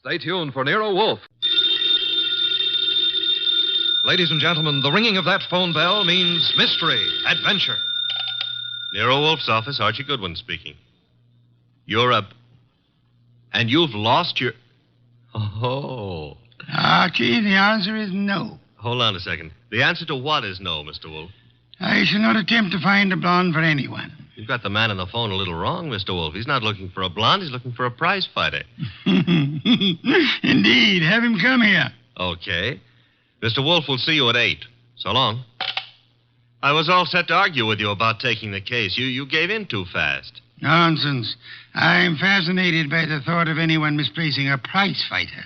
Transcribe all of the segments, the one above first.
Stay tuned for Nero Wolfe. Ladies and gentlemen, the ringing of that phone bell means mystery, adventure. Nero Wolfe's office, Archie Goodwin speaking. And you've lost your... Oh. Archie, the answer is no. Hold on a second. The answer to what is no, Mr. Wolfe? I shall not attempt to find a blonde for anyone. You've got the man on the phone a little wrong, Mr. Wolfe. He's not looking for a blonde. He's looking for a prize fighter. Indeed. Have him come here. Okay. Mr. Wolfe will see you at 8. So long. I was all set to argue with you about taking the case. You gave in too fast. Nonsense. I'm fascinated by the thought of anyone misplacing a prize fighter.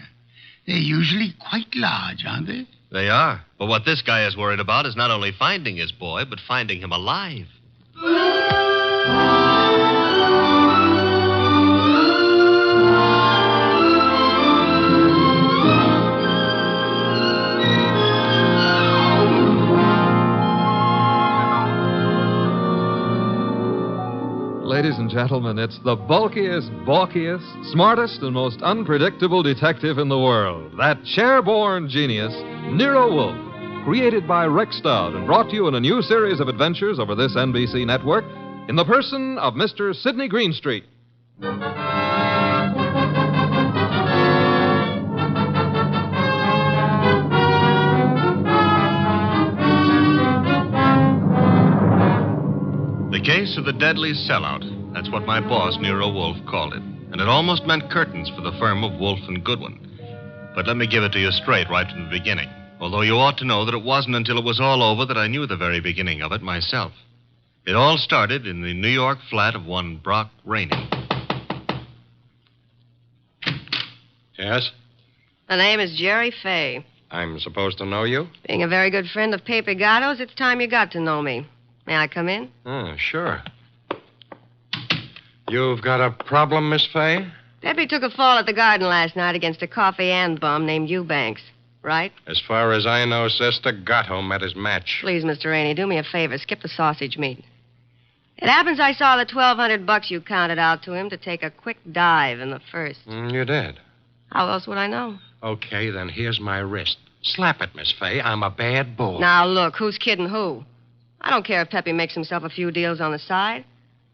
They're usually quite large, aren't they? They are. But what this guy is worried about is not only finding his boy, but finding him alive. Ladies and gentlemen, it's the bulkiest, balkiest, smartest, and most unpredictable detective in the world. That chair-born genius, Nero Wolfe, created by Rex Stout and brought to you in a new series of adventures over this NBC network in the person of Mr. Sidney Greenstreet. The case of the deadly sellout. That's what my boss, Nero Wolfe, called it. And it almost meant curtains for the firm of Wolfe and Goodwin. But let me give it to you straight right from the beginning. Although you ought to know that it wasn't until it was all over that I knew the very beginning of it myself. It all started in the New York flat of one Brock Rainey. Yes? The name is Jerry Fay. I'm supposed to know you? Being a very good friend of Pepe Gatto's, it's time you got to know me. May I come in? Oh, sure. You've got a problem, Miss Fay? Pepe took a fall at the garden last night against a coffee and bum named Eubanks, right? As far as I know, Sister, Gatto met his match. Please, Mr. Rainey, do me a favor. Skip the sausage meat. It happens I saw the $1,200 you counted out to him to take a quick dive in the first. You did? How else would I know? Okay, then here's my wrist. Slap it, Miss Fay. I'm a bad bull. Now, look, who's kidding who? I don't care if Pepe makes himself a few deals on the side.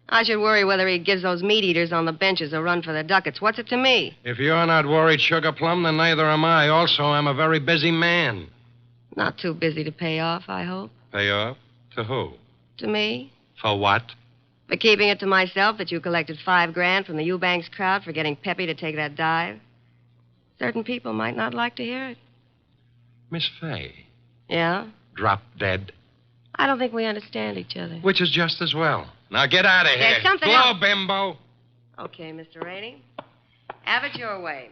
I should worry whether he gives those meat eaters on the benches a run for the ducats. What's it to me? If you're not worried, Sugar Plum, then neither am I. Also, I'm a very busy man. Not too busy to pay off, I hope. Pay off? To who? To me. For what? For keeping it to myself that you collected $5,000 from the Eubanks crowd for getting Pepe to take that dive. Certain people might not like to hear it. Miss Fay. Yeah? Drop dead. I don't think we understand each other. Which is just as well. Now get out of here. There's something Blow, else. bimbo. Okay, Mr. Rainey. Have it your way.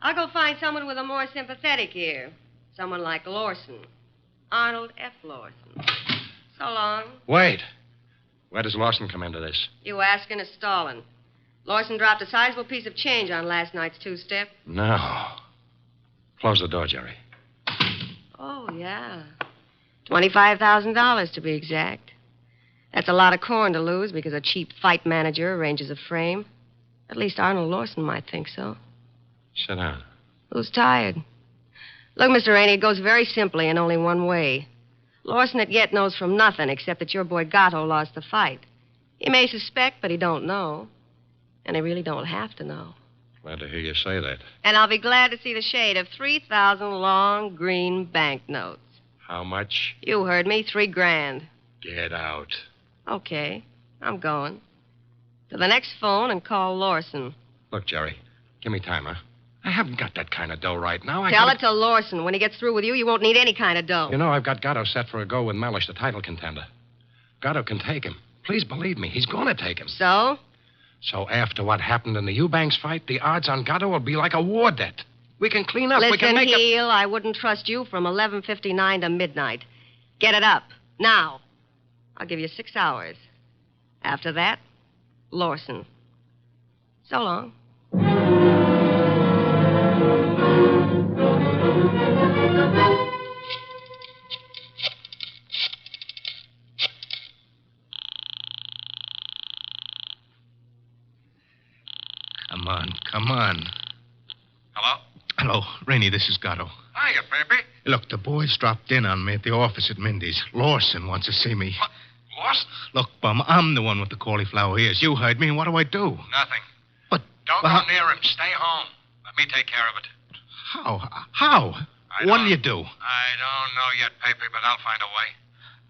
I'll go find someone with a more sympathetic ear. Someone like Lawson. Arnold F. Lawson. So long. Wait. Where does Lawson come into this? You asking is stalling. Lawson dropped a sizable piece of change on last night's two-step. No. Close the door, Jerry. Oh, yeah. $25,000 to be exact. That's a lot of corn to lose because a cheap fight manager arranges a frame. At least Arnold Lawson might think so. Sit down. Who's tired? Look, Mr. Rainey, it goes very simply in only one way. Lawson at yet knows from nothing except that your boy Gatto lost the fight. He may suspect, but he don't know. And he really don't have to know. Glad to hear you say that. And I'll be glad to see the shade of 3,000 long green banknotes. How much? You heard me, $3,000. Get out. Okay, I'm going. To the next phone and call Lawson. Look, Jerry, give me time, huh? I haven't got that kind of dough right now. Tell it to Lawson. When he gets through with you, you won't need any kind of dough. You know, I've got Gatto set for a go with Mellish, the title contender. Gatto can take him. Please believe me, he's going to take him. So? So after what happened in the Eubanks fight, the odds on Gatto will be like a war debt. We can clean up. Listen, we can make Heel, I wouldn't trust you from 11:59 to midnight. Get it up. Now. I'll give you 6 hours. After that, Lawson. So long. Come on. Hello, Rainey, this is Gatto. Hiya, Pepe. Look, the boys dropped in on me at the office at Mindy's. Lawson wants to see me. What? Lost? Look, Bum, I'm the one with the cauliflower ears. You heard me, and what do I do? Nothing. But... Don't go near him. Stay home. Let me take care of it. How? What'll you do? I don't know yet, Pepe, but I'll find a way.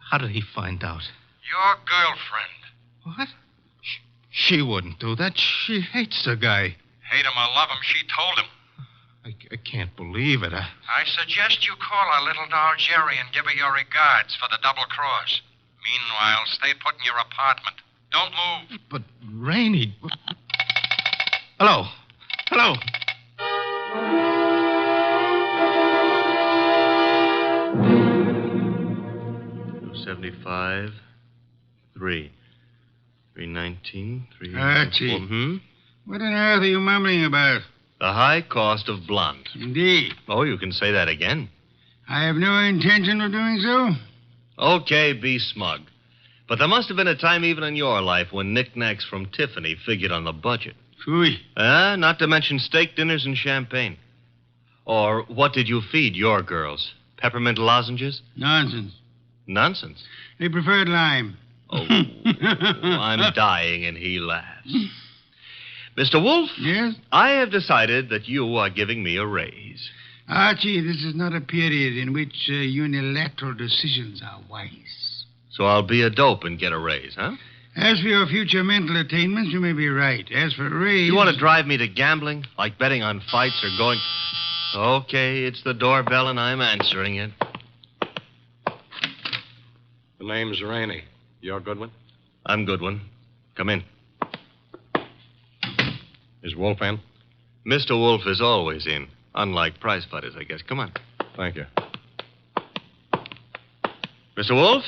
How did he find out? Your girlfriend. What? She wouldn't do that. She hates the guy. Hate him or love him, she told him. I can't believe it. I suggest you call our little doll Jerry and give her your regards for the double cross. Meanwhile, stay put in your apartment. Don't move. But, Rainey... Hello? 75, 3. 319, 3... Archie. What on earth are you mumbling about? The high cost of blonde. Indeed. Oh, you can say that again. I have no intention of doing so. Okay, be smug. But there must have been a time even in your life when knickknacks from Tiffany figured on the budget. Phooey. Not to mention steak dinners and champagne. Or what did you feed your girls? Peppermint lozenges? Nonsense. Nonsense. They preferred lime. Oh, I'm dying, and he laughs. Mr. Wolf? Yes? I have decided that you are giving me a raise. Archie, this is not a period in which unilateral decisions are wise. So I'll be a dope and get a raise, huh? As for your future mental attainments, you may be right. As for a raise... You want to drive me to gambling? Like betting on fights or going... Okay, it's the doorbell, and I'm answering it. The name's Rainey. You're Goodwin? I'm Goodwin. Come in. Is Wolf in? Mr. Wolf is always in. Unlike prize fighters, I guess. Come on. Thank you. Mr. Wolf,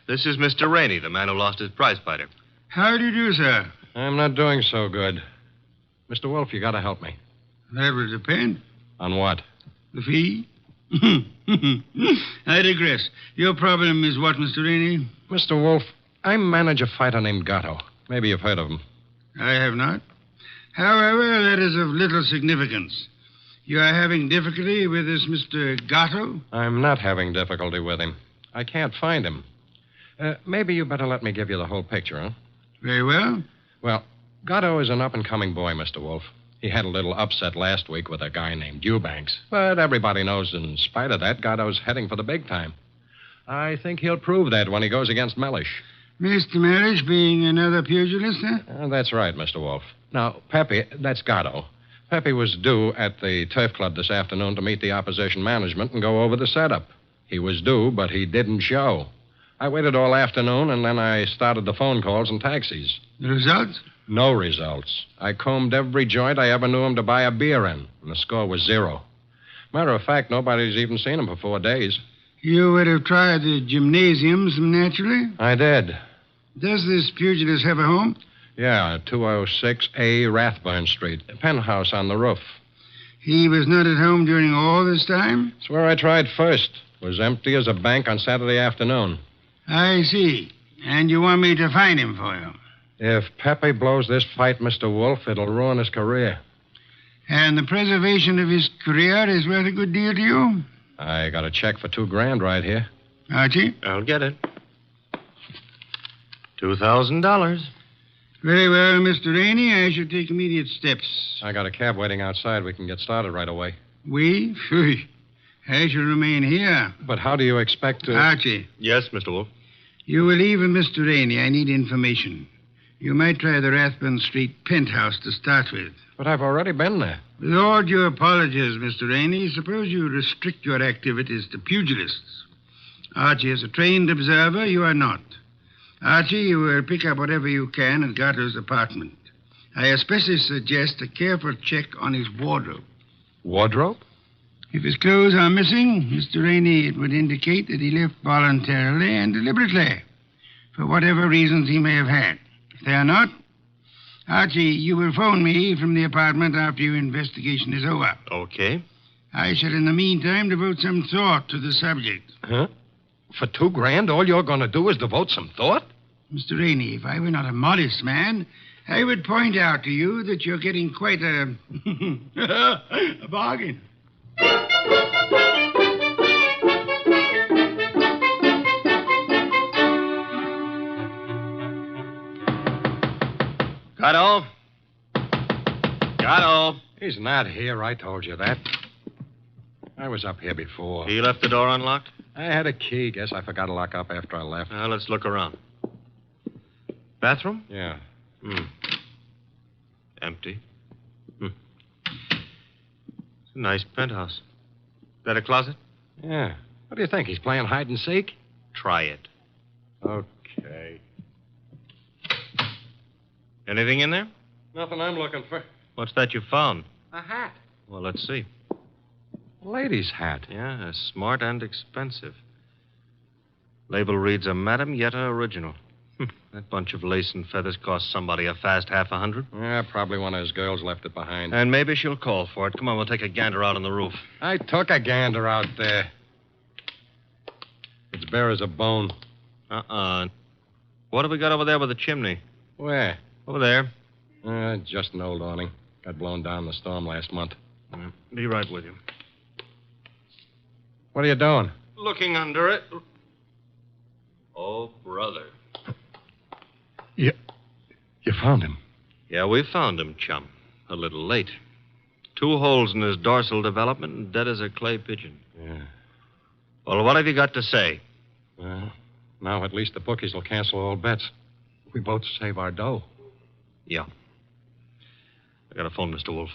this is Mr. Rainey, the man who lost his prize fighter. How do you do, sir? I'm not doing so good. Mr. Wolf, you gotta help me. That will depend. On what? The fee? I digress. Your problem is what, Mr. Rainey? Mr. Wolf, I manage a fighter named Gatto. Maybe you've heard of him. I have not. However, that is of little significance. You are having difficulty with this Mr. Gatto? I'm not having difficulty with him. I can't find him. Maybe you better let me give you the whole picture, huh? Very well. Well, Gatto is an up-and-coming boy, Mr. Wolf. He had a little upset last week with a guy named Eubanks. But everybody knows in spite of that, Gatto's heading for the big time. I think he'll prove that when he goes against Mellish. Mr. Mellish being another pugilist, huh? That's right, Mr. Wolf. Now, Pepe, that's Gatto. Pepe was due at the Turf Club this afternoon to meet the opposition management and go over the setup. He was due, but he didn't show. I waited all afternoon, and then I started the phone calls and taxis. The results? No results. I combed every joint I ever knew him to buy a beer in, and the score was 0. Matter of fact, nobody's even seen him for 4 days. You would have tried the gymnasiums, naturally? I did. Does this pugilist have a home? Yeah, 206A Rathburn Street. A penthouse on the roof. He was not at home during all this time? It's where I tried first. It was empty as a bank on Saturday afternoon. I see. And you want me to find him for you? If Pepe blows this fight, Mr. Wolf, it'll ruin his career. And the preservation of his career is worth a good deal to you? I got a check for $2,000 right here. Archie? I'll get it. $2,000. Very well, Mr. Rainey. I shall take immediate steps. I got a cab waiting outside. We can get started right away. We? Phew. I shall remain here. But how do you expect to... Archie. Yes, Mr. Wolf. You will leave with Mr. Rainey. I need information. You might try the Rathburn Street penthouse to start with. But I've already been there. With all due apologies, Mr. Rainey, suppose you restrict your activities to pugilists. Archie is a trained observer. You are not. Archie, you will pick up whatever you can at Gatto's apartment. I especially suggest a careful check on his wardrobe. Wardrobe? If his clothes are missing, Mr. Rainey, it would indicate that he left voluntarily and deliberately, for whatever reasons he may have had. If they are not, Archie, you will phone me from the apartment after your investigation is over. Okay. I shall, in the meantime, devote some thought to the subject. Huh? For $2,000, all you're going to do is devote some thought? Mr. Rainey, if I were not a modest man, I would point out to you that you're getting quite a bargain. Gatto? Gatto? He's not here. I told you that. I was up here before. He left the door unlocked? I had a key. Guess I forgot to lock up after I left. Now, let's look around. Bathroom? Yeah. Empty. It's a nice penthouse. That a closet? Yeah. What do you think? He's playing hide and seek? Try it. Okay. Anything in there? Nothing I'm looking for. What's that you found? A hat. Well, let's see. A lady's hat. Yeah, smart and expensive. Label reads a Madame Yetta original. That bunch of lace and feathers cost somebody a fast $50. Yeah, probably one of his girls left it behind. And maybe she'll call for it. Come on, we'll take a gander out on the roof. I took a gander out there. It's bare as a bone. What have we got over there with the chimney? Where? Over there. Just an old awning. Got blown down in the storm last month. Be right with you. What are you doing? Looking under it. Oh, brother. You found him. Yeah, we found him, chum. A little late. 2 holes in his dorsal development and dead as a clay pigeon. Yeah. Well, what have you got to say? Well, now at least the bookies will cancel all bets. We both save our dough. Yeah. I got to phone Mr. Wolf.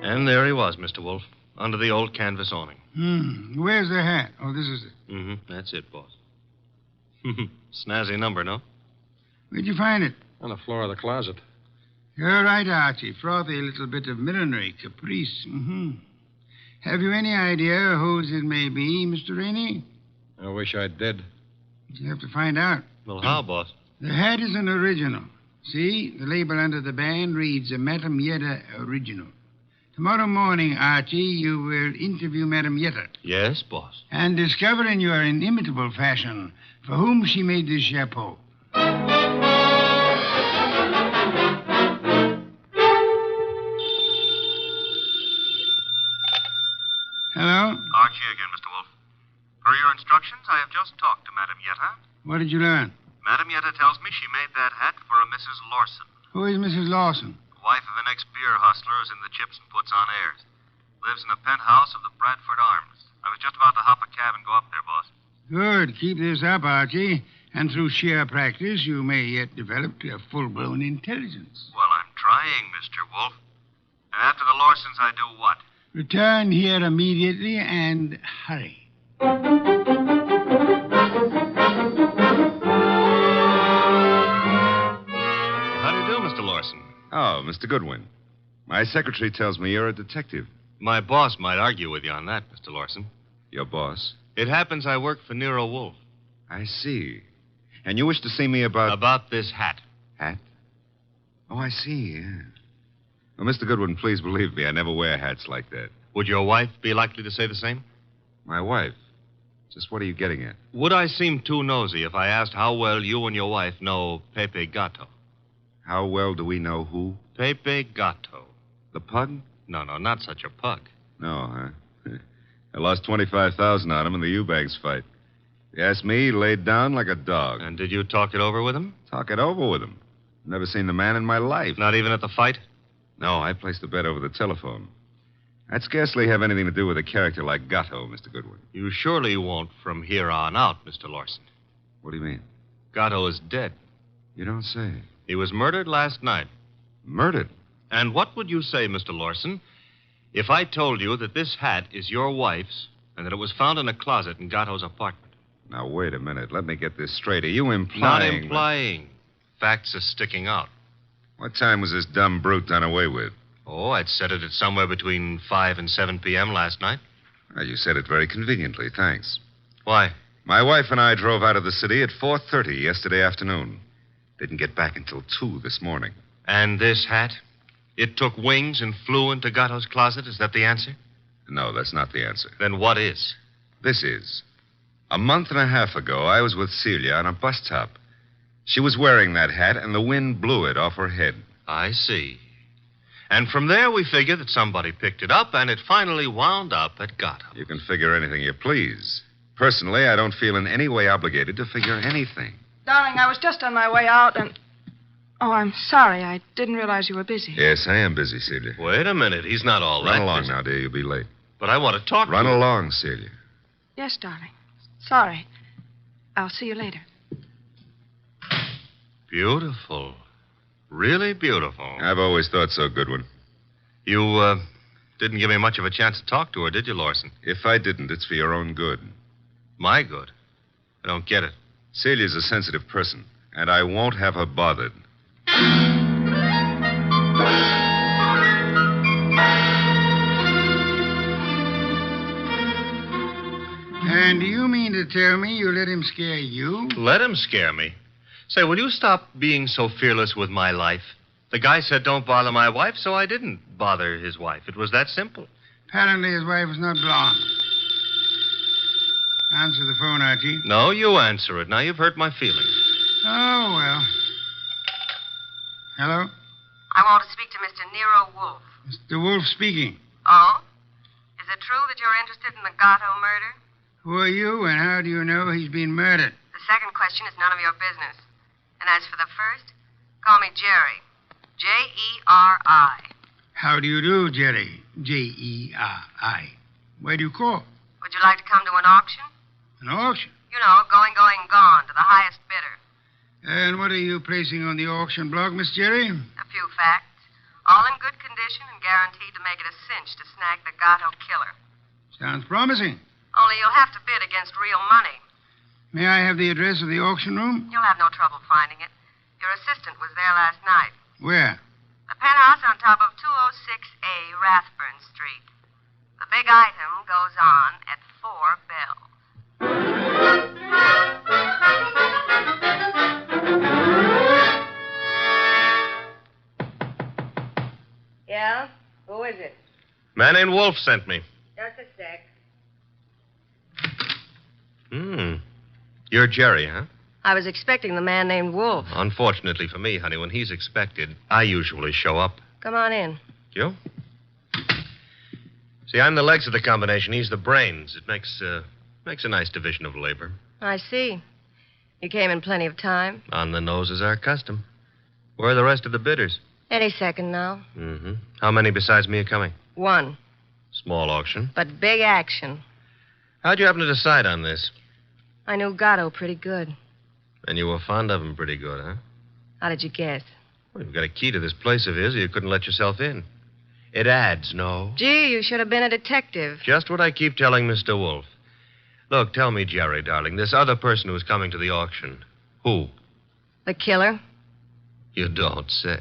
And there he was, Mr. Wolf, under the old canvas awning. Where's the hat? Oh, this is it. That's it, boss. Snazzy number, no? Where'd you find it? On the floor of the closet. You're right, Archie. Frothy little bit of millinery caprice. Have you any idea whose it may be, Mr. Rainey? I wish I did. You have to find out. Well, how, boss? The hat is an original. See, the label under the band reads a Madame Yetta original. Tomorrow morning, Archie, you will interview Madame Yetta. Yes, boss. And discover in your inimitable fashion for whom she made this chapeau. Hello? Archie again, Mr. Wolf. Per your instructions, I have just talked to Madame Yetta. What did you learn? Madame Yetta tells me she made that hat for a Mrs. Lawson. Who is Mrs. Lawson? Wife of an ex-beer hustler who's in the chips and puts on airs. Lives in a penthouse of the Bradford Arms. I was just about to hop a cab and go up there, boss. Good. Keep this up, Archie. And through sheer practice, you may yet develop a full-blown intelligence. Well, I'm trying, Mr. Wolf. And after the Lawsons, I do what? Return here immediately and hurry. How do you do, Mr. Lawson? Oh, Mr. Goodwin. My secretary tells me you're a detective. My boss might argue with you on that, Mr. Lawson. Your boss? It happens I work for Nero Wolf. I see. And you wish to see me about... About this hat. Hat? Oh, I see, yeah. Well, Mr. Goodwin, please believe me, I never wear hats like that. Would your wife be likely to say the same? My wife? Just what are you getting at? Would I seem too nosy if I asked how well you and your wife know Pepe Gato? How well do we know who? Pepe Gato. The pug? No, not such a pug. No, huh? I lost $25,000 on him in the Eubanks fight. If you ask me, he laid down like a dog. And did you talk it over with him? Talk it over with him. Never seen the man in my life. Not even at the fight? No, I placed the bet over the telephone. I'd scarcely have anything to do with a character like Gatto, Mr. Goodwin. You surely won't from here on out, Mr. Lawson. What do you mean? Gatto is dead. You don't say. He was murdered last night. Murdered? And what would you say, Mr. Lawson, if I told you that this hat is your wife's and that it was found in a closet in Gatto's apartment? Now, wait a minute. Let me get this straight. Are you implying... Not implying. Facts are sticking out. What time was this dumb brute done away with? Oh, I'd set it at somewhere between 5 and 7 p.m. last night. Well, you said it very conveniently. Thanks. Why? My wife and I drove out of the city at 4:30 yesterday afternoon. Didn't get back until 2 this morning. And this hat? It took wings and flew into Gatto's closet? Is that the answer? No, that's not the answer. Then what is? This is. A month and a half ago, I was with Celia on a bus stop. She was wearing that hat, and the wind blew it off her head. I see. And from there, we figure that somebody picked it up, and it finally wound up at Gatto. You can figure anything you please. Personally, I don't feel in any way obligated to figure anything. Darling, I was just on my way out and... Oh, I'm sorry. I didn't realize you were busy. Yes, I am busy, Celia. Wait a minute. He's not all that Run along busy. now, dear. You'll be late. But I want to talk Run to you. along, Celia. Yes, darling. Sorry. I'll see you later. Beautiful. Really beautiful. I've always thought so, Goodwin. You, didn't give me much of a chance to talk to her, did you, Lawson? If I didn't, it's for your own good. My good. I don't get it. Celia's a sensitive person, and I won't have her bothered. And do you mean to tell me you let him scare you? Let him scare me. Say, will you stop being so fearless with my life? The guy said don't bother my wife, so I didn't bother his wife. It was that simple. Apparently his wife was not blonde. Answer the phone, Archie. No, you answer it. Now you've hurt my feelings. Oh, well. Hello? I want to speak to Mr. Nero Wolf. Mr. Wolf speaking. Oh? Is it true that you're interested in the Gatto murder? Who are you, and how do you know he's been murdered? The second question is none of your business. And as for the first, call me Jerry. Jerry. How do you do, Jerry? Jerry. Where do you call? Would you like to come to an auction? An auction? You know, going, gone, to the highest bidder. And what are you placing on the auction block, Miss Jerry? A few facts. All in good condition and guaranteed to make it a cinch to snag the Gatto killer. Sounds promising. Only you'll have to bid against real money. May I have the address of the auction room? You'll have no trouble finding it. Your assistant was there last night. Where? The penthouse on top of 206A Rathburn Street. The big item goes on at 4 bells. Yeah? Who is it? Man named Wolf sent me. Just a sec. You're Jerry, huh? I was expecting the man named Wolf. Unfortunately for me, honey, when he's expected, I usually show up. Come on in. You? See, I'm the legs of the combination. He's the brains. It makes a nice division of labor. I see. You came in plenty of time. On the nose is our custom. Where are the rest of the bidders? Any second now. Mm-hmm. How many besides me are coming? One. Small auction. But big action. How'd you happen to decide on this? I knew Gatto pretty good. And you were fond of him pretty good, huh? How did you guess? Well, you've got a key to this place of his, or you couldn't let yourself in. It adds, no? Gee, you should have been a detective. Just what I keep telling Mr. Wolf. Look, tell me, Jerry, darling, this other person who's coming to the auction, who? The killer? You don't say.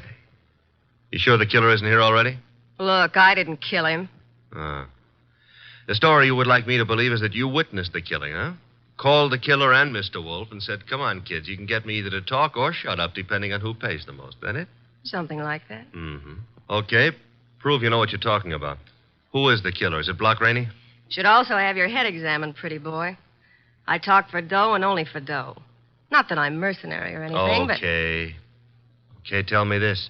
You sure the killer isn't here already? Look, I didn't kill him. The story you would like me to believe is that you witnessed the killing, huh? Called the killer and Mr. Wolf and said, come on, kids, you can get me either to talk or shut up, depending on who pays the most. That it? Something like that. Mm-hmm. Okay. Prove you know what you're talking about. Who is the killer? Is it Block Rainey? Should also have your head examined, pretty boy. I talk for dough and only for dough. Not that I'm mercenary or anything, but... Okay, tell me this.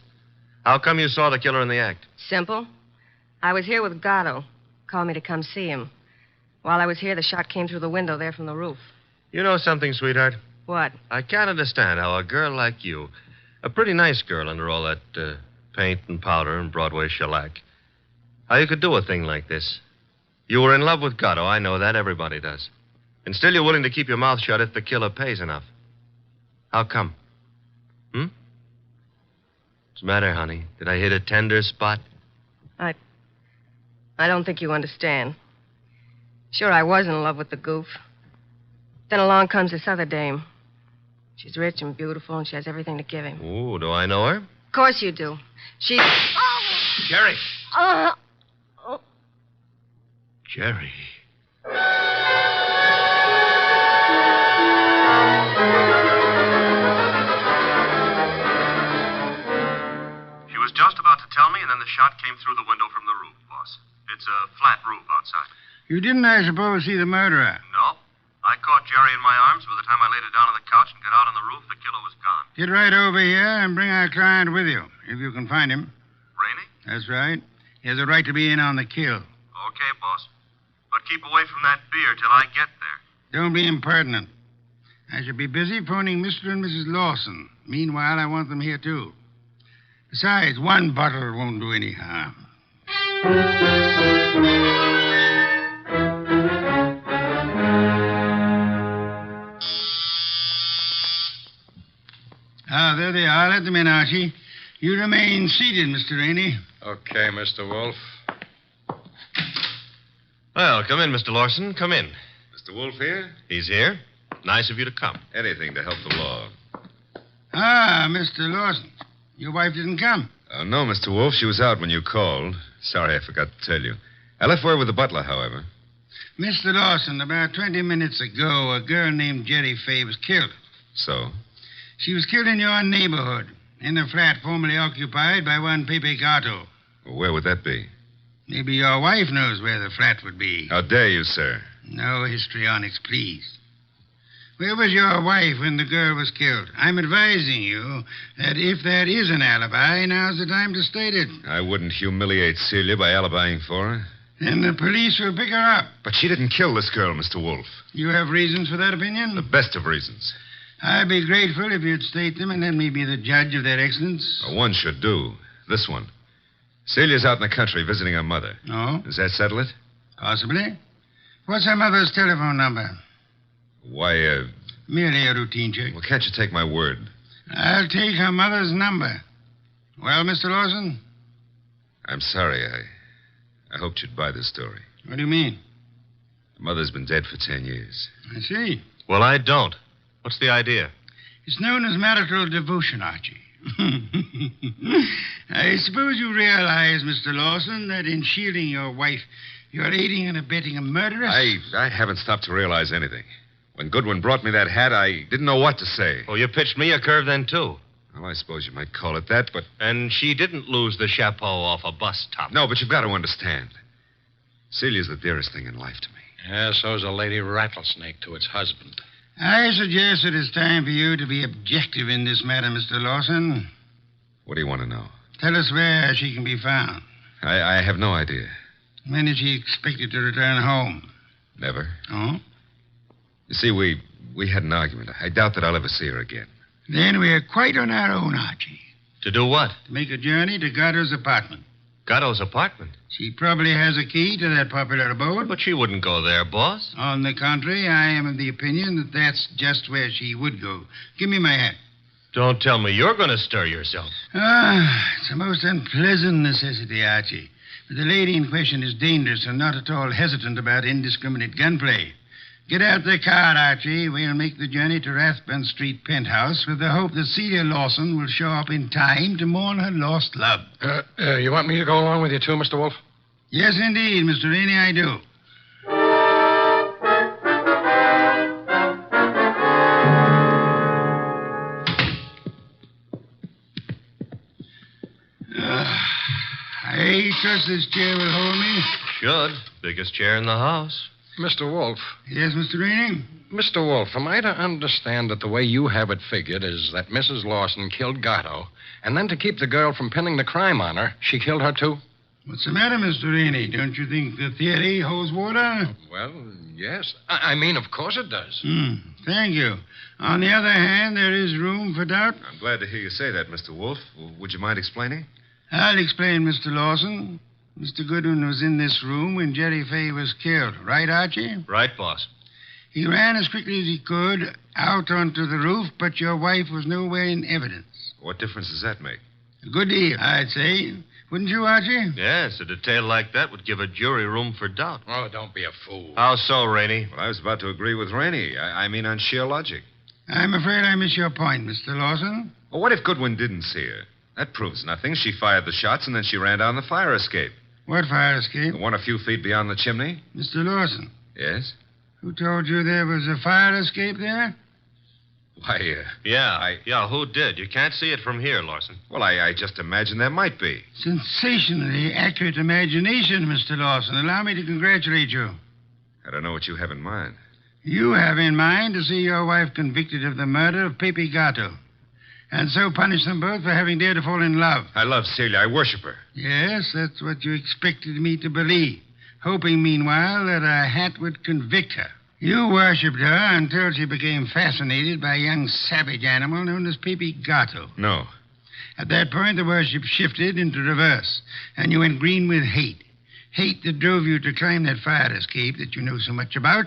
How come you saw the killer in the act? Simple. I was here with Gatto. Called me to come see him. While I was here, the shot came through the window there from the roof. You know something, sweetheart? What? I can't understand how a girl like you, a pretty nice girl under all that paint and powder and Broadway shellac, how you could do a thing like this. You were in love with Gatto. I know that. Everybody does. And still you're willing to keep your mouth shut if the killer pays enough. How come? What's the matter, honey? Did I hit a tender spot? I don't think you understand. Sure, I was in love with the goof. Then along comes this other dame. She's rich and beautiful, and she has everything to give him. Ooh, do I know her? Of course you do. She... Jerry. Oh. Jerry. She was just about to tell me, and then the shot came through the window from the roof, boss. It's a flat roof outside. You didn't, I suppose, see the murderer? No. I caught Jerry in my arms. By the time I laid her down on the couch and got out on the roof, the killer was gone. Get right over here and bring our client with you, if you can find him. Rainey? That's right. He has a right to be in on the kill. Okay, boss. But keep away from that beer till I get there. Don't be impertinent. I shall be busy phoning Mr. and Mrs. Lawson. Meanwhile, I want them here, too. Besides, one bottle won't do any harm. Ah, there they are. Let them in, Archie. You remain seated, Mr. Rainey. Okay, Mr. Wolf. Well, come in, Mr. Lawson. Come in. Mr. Wolf here? He's here. Nice of you to come. Anything to help the law. Ah, Mr. Lawson. Your wife didn't come. No, Mr. Wolf. She was out when you called. Sorry, I forgot to tell you. I left word with the butler, however. Mr. Lawson, about 20 minutes ago, a girl named Jerry Fay was killed. So? She was killed in your neighborhood, in a flat formerly occupied by one Pepe Gato. Well, where would that be? Maybe your wife knows where the flat would be. How dare you, sir? No histrionics, please. Where was your wife when the girl was killed? I'm advising you that if there is an alibi, now's the time to state it. I wouldn't humiliate Celia by alibying for her. Then the police will pick her up. But she didn't kill this girl, Mr. Wolf. You have reasons for that opinion? The best of reasons. I'd be grateful if you'd state them and let me be the judge of their excellence. One should do. This one. Celia's out in the country visiting her mother. Oh? Does that settle it? Possibly. What's her mother's telephone number? Why, Merely a routine check. well, can't you take my word? I'll take her mother's number. Well, Mr. Lawson? I'm sorry. I hoped you'd buy this story. What do you mean? Her mother's been dead for 10 years. I see. Well, I don't. What's the idea? It's known as marital devotion, Archie. I suppose you realize, Mr. Lawson, that in shielding your wife, you're aiding and abetting a murderess? I haven't stopped to realize anything. When Goodwin brought me that hat, I didn't know what to say. Oh, you pitched me a curve then, too. Well, I suppose you might call it that, but... And she didn't lose the chapeau off a bus top. No, but you've got to understand. Celia's the dearest thing in life to me. Yeah, so's a lady rattlesnake to its husband. I suggest it is time for you to be objective in this matter, Mr. Lawson. What do you want to know? Tell us where she can be found. I have no idea. When is she expected to return home? Never. Oh? You see, we had an argument. I doubt that I'll ever see her again. Then we're quite on our own, Archie. To do what? To make a journey to Gatto's apartment. Gatto's apartment? She probably has a key to that popular abode. But she wouldn't go there, boss. On the contrary, I am of the opinion that that's just where she would go. Give me my hat. Don't tell me you're going to stir yourself. It's a most unpleasant necessity, Archie. But the lady in question is dangerous and not at all hesitant about indiscriminate gunplay. Get out the car, Archie. We'll make the journey to Rathbun Street penthouse with the hope that Celia Lawson will show up in time to mourn her lost love. You want me to go along with you, too, Mr. Wolf? Yes, indeed, Mr. Rainey, I do. I trust this chair will hold me. Should. Biggest chair in the house. Mr. Wolf. Yes, Mr. Rainey? Mr. Wolf, am I to understand that the way you have it figured is that Mrs. Lawson killed Gatto, and then to keep the girl from pinning the crime on her, she killed her, too? What's the matter, Mr. Rainey? Don't you think the theory holds water? Well, yes. I mean, of course it does. Thank you. On the other hand, there is room for doubt. I'm glad to hear you say that, Mr. Wolf. Would you mind explaining? I'll explain, Mr. Lawson. Mr. Goodwin was in this room when Jerry Fay was killed. Right, Archie? Right, boss. He ran as quickly as he could out onto the roof, but your wife was nowhere in evidence. What difference does that make? A good deal, I'd say. Wouldn't you, Archie? Yes, a detail like that would give a jury room for doubt. Oh, don't be a fool. How so, Rainey? Well, I was about to agree with Rainey. I mean on sheer logic. I'm afraid I miss your point, Mr. Lawson. Well, what if Goodwin didn't see her? That proves nothing. She fired the shots, and then she ran down the fire escape. What fire escape? The one a few feet beyond the chimney. Mr. Lawson. Yes? Who told you there was a fire escape there? Why, Yeah, who did? You can't see it from here, Lawson. well, I just imagined there might be. Sensationally accurate imagination, Mr. Lawson. Allow me to congratulate you. I don't know what you have in mind. You have in mind to see your wife convicted of the murder of Pepe Gato. and so punish them both for having dared to fall in love. I love Celia. I worship her. Yes, that's what you expected me to believe, hoping, meanwhile, that a hat would convict her. You worshipped her until she became fascinated by a young savage animal known as Pepe Gato. No. At that point, the worship shifted into reverse, and you went green with hate. Hate that drove you to climb that fire escape that you know so much about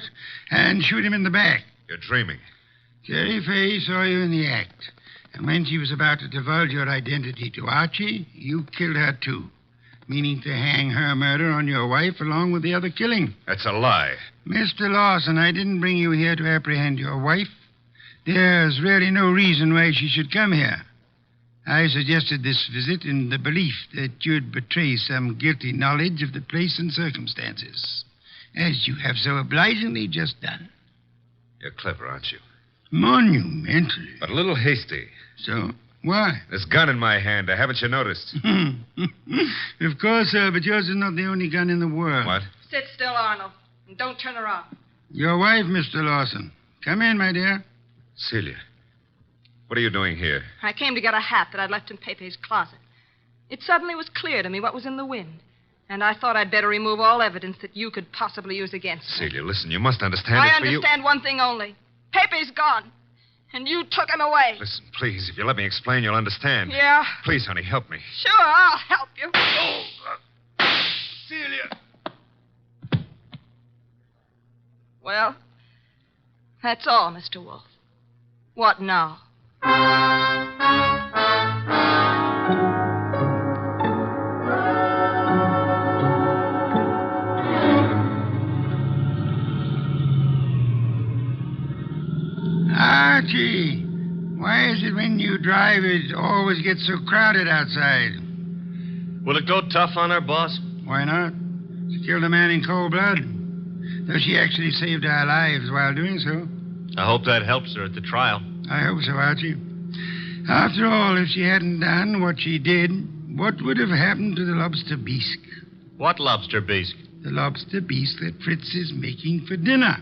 and shoot him in the back. You're dreaming. Jerry Fay saw you in the act, and when she was about to divulge your identity to Archie, you killed her too, meaning to hang her murder on your wife along with the other killing. That's a lie. Mr. Lawson, I didn't bring you here to apprehend your wife. There's really no reason why she should come here. I suggested this visit in the belief that you'd betray some guilty knowledge of the place and circumstances, as you have so obligingly just done. You're clever, aren't you? Monumentally. But a little hasty. So, why? This gun in my hand, haven't you noticed? Of course, sir, but yours is not the only gun in the world. What? Sit still, Arnold, and don't turn around. Your wife, Mr. Lawson. Come in, my dear. Celia, what are you doing here? I came to get a hat that I'd left in Pepe's closet. It suddenly was clear to me what was in the wind, and I thought I'd better remove all evidence that you could possibly use against me. Celia, listen, you must understand I it's for you. understand one thing only. Pepe's gone, and you took him away. Listen, please, if you let me explain, you'll understand. Yeah? Please, honey, help me. Sure, I'll help you. Celia! Well, that's all, Mr. Wolf. What now? Archie, why is it when you drive it always gets so crowded outside? Will it go tough on her, boss? Why not? She killed a man in cold blood. Though she actually saved our lives while doing so. I hope that helps her at the trial. I hope so, Archie. After all, if she hadn't done what she did, what would have happened to the lobster bisque? What lobster bisque? The lobster bisque that Fritz is making for dinner.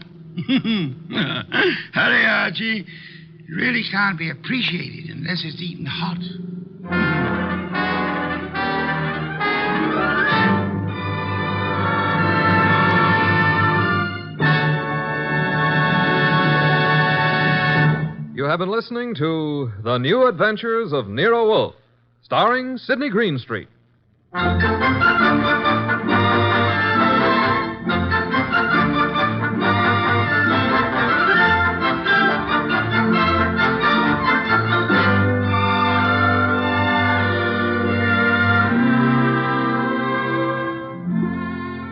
Hurry, Archie. It really can't be appreciated unless it's eaten hot. You have been listening to The New Adventures of Nero Wolfe, starring Sidney Greenstreet.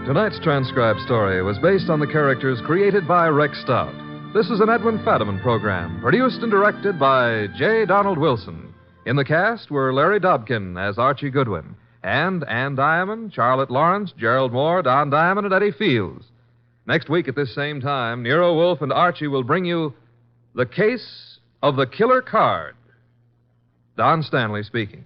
Tonight's transcribed story was based on the characters created by Rex Stout. This is an Edwin Fadiman program, produced and directed by J. Donald Wilson. In the cast were Larry Dobkin as Archie Goodwin, and Ann Diamond, Charlotte Lawrence, Gerald Moore, Don Diamond, and Eddie Fields. Next week at this same time, Nero Wolfe and Archie will bring you The Case of the Killer Card. Don Stanley speaking.